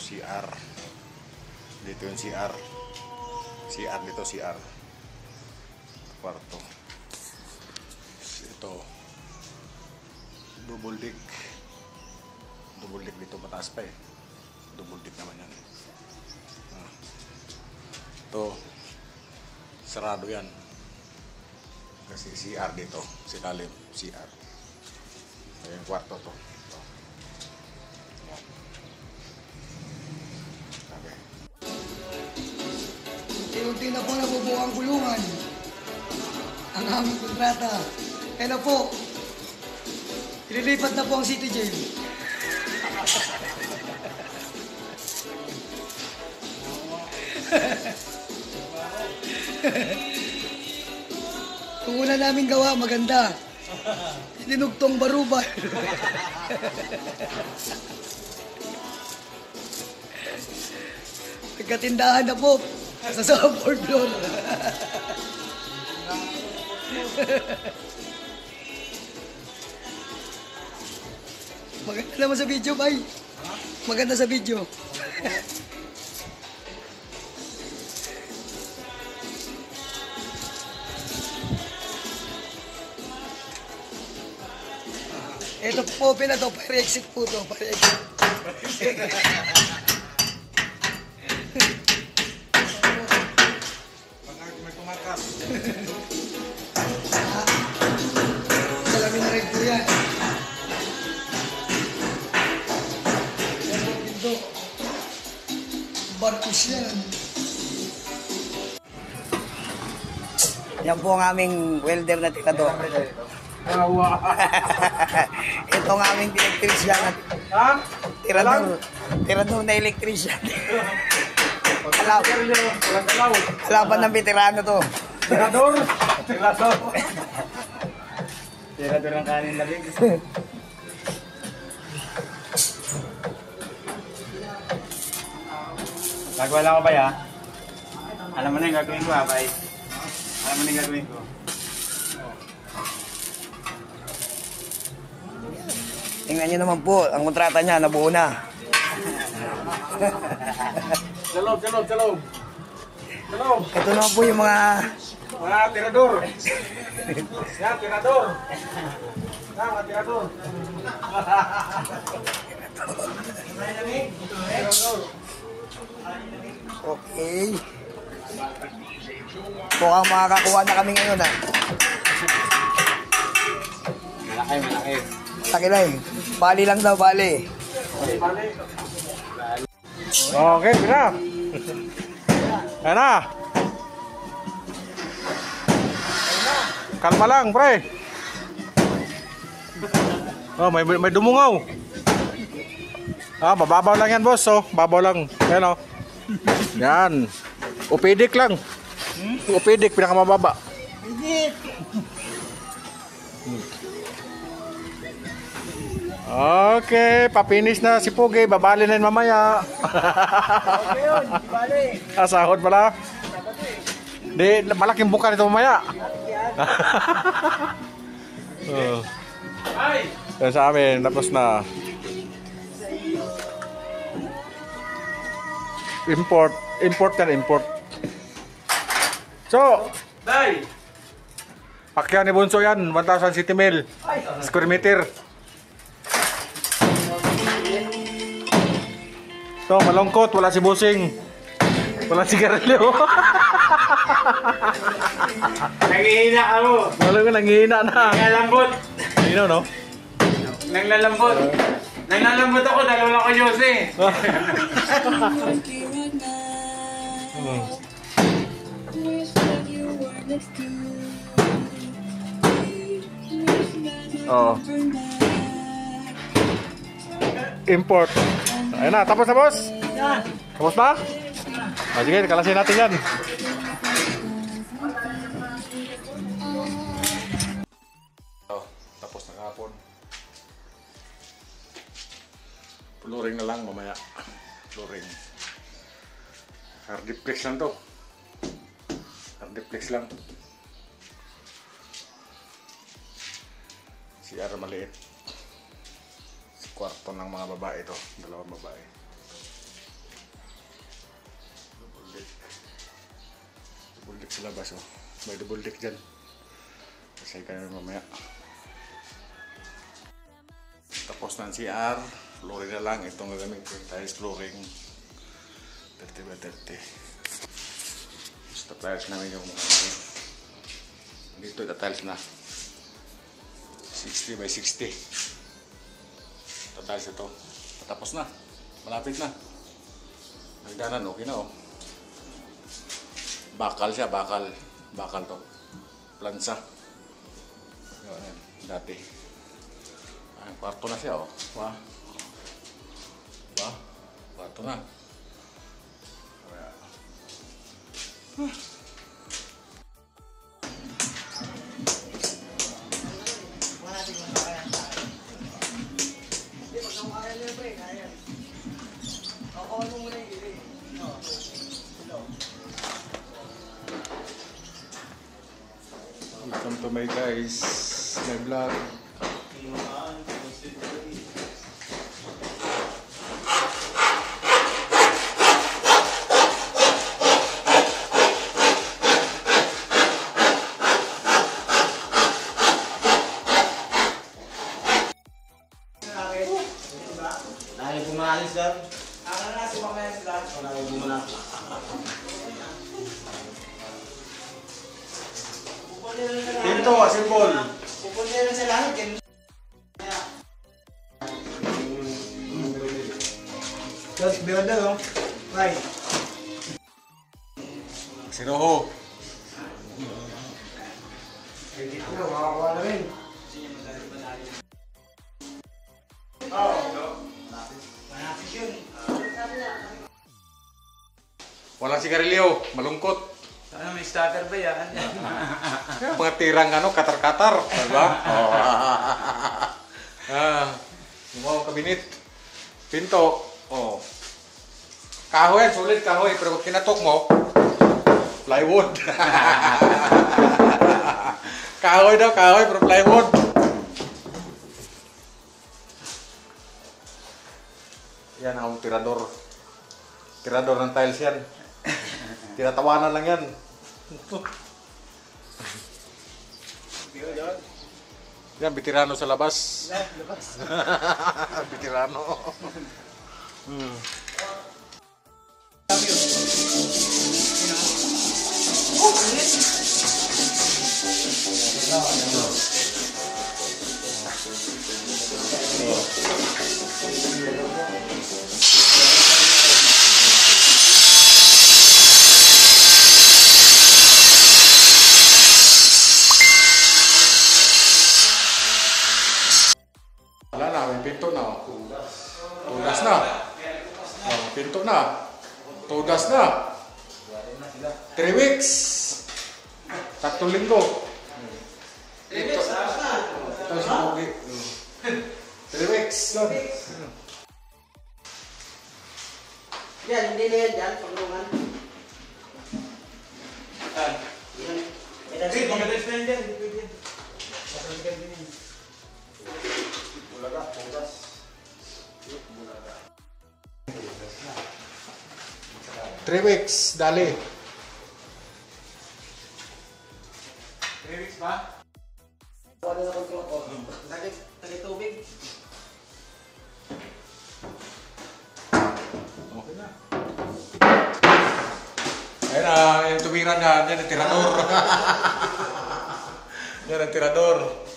CR. Dito yung CR. CR dito, CR. Kwarto. Ito. Double deck. Double deck dito, mataas pa eh. Double deck naman yan. Ito. Sarado yan. Kasi CR dito. Si Kalim, CR. Ayan yung kwarto to. Okay. Unti-unti na po nabubuo ang kulungan. Ang aming kontrata. Kaya na po, ililipat na po ang City Jail. Kung una namin gawa, maganda. Dinugtong barubal. Nagkatindahan na po sa fourth floor. Maganda naman sa video, bay. Maganda sa video. Ito po, to, para exit po to, para exit. May tumakas. Salamin na rin po yan. Yan po, pinto. Barkus yan. Yan po ang aming welder na tikador. Ito ang aming electrician at tirador na electrician. Kalaban ng veterano to. Tirador Tirador ng kanin na rin. Gagawa lang ko ba ya? Alam mo na yung gagawin ko ha, bay? Alam mo na yung gagawin ko. Tingnan nyo naman po, ang kontrata niya nabuo na. Salog. Ito naman po yung mga Tirador. Yan, tirador. Yan, mga tirador. okay. Mukhang makakakuha na kami ngayon ha. Malaki. Laki lang eh. Bali lang daw, bali. Okay, pina. Ayan na. Kalma lang, pre. Oh, may dumungaw. Mababaw lang yan, boss. Oh, babaw lang. Ayan, oh. Yan. Upidik lang. Upidik, pinakamababa. Pinit! Okay, papinis na si Pugi. Babali na yun mamaya. Okay yun, bali. Sahod pala. Di, malaking buka nito mamaya. Oh. Yan sa amin, tapos na. Import yan, import. So, pakyan ni Bunso yan, 1,000 city mil square meter. So, malungkot, wala si Busing. Wala si Garelio. Nangihina ka mo. Nanghihina na. Nanlalambot. Sino, no? Nanglalambot. Nanglalambot ako, dalawa lang ko Jose. Oh. Import. Ayun na, tapos na, boss? Tapos na? Sige, kalasin natin yan. Tapos na kahapon. Flooring na lang mamaya. Flooring. Hardiplex lang to. Hardiplex lang. CR maliit. Kwarto ng mga babae to. Dalawang babae. sa labas, oh. May double deck dyan. Kasi kami mamaya. Tapos na ang CR. Flooring na lang. Itong gagamit ko. Tiles flooring. 30 by 30. Basta tiles namin yung dito tiles na. 60 by 60. Ito tiles ito. Tapos na. Malapit na. Nagdanan. Okay na, oh. Bakal siya. Bakal. Bakal to. Plansa. Yan. Dati. Ay, kwarto na siya, oh. Wah. Wah. Kwarto na. Welcome to my guys, my vlog. Dahil pumalis sir. Ang na si mamaya sila. Wala ko bumana. Pinto, simbol. Pupunta na sa langit. Tapos, biyanda no? Right. Si Roho. Ano, makakuha na rin. Walang sigarilyo, malungkot. Ano, may starter ba yan? Mga tirang ano, katar-katar, diba? Oh. Yung mga kabinit. Pinto. Oh. Kahoy, sulit kahoy, pero kung kinatok mo, plywood. Kahoy daw, kahoy, pero plywood. Yan ang tirador. Tirador ng tiles yan. Tinatawanan lang yan. Yan, bitirano sa labas. Bitirano. Wala na, may pinto na. Tudas na. Oh, pinto na. Tudas na. 3 weeks. 3 linggo. Ito si Pogi. 3 weeks doon. Yan, hindi na yan dyan, pagulungan. Hey, maganda explain dyan. Pagkakalikan din yun. Bulaga, pugas. Bulaga. 3 weeks, dali. 3 weeks ba? Wala na kontrol. Lagi tubig. Okay na. Ayun na, yung tuwiran yan, yan ang tirador. Yan ang tirador.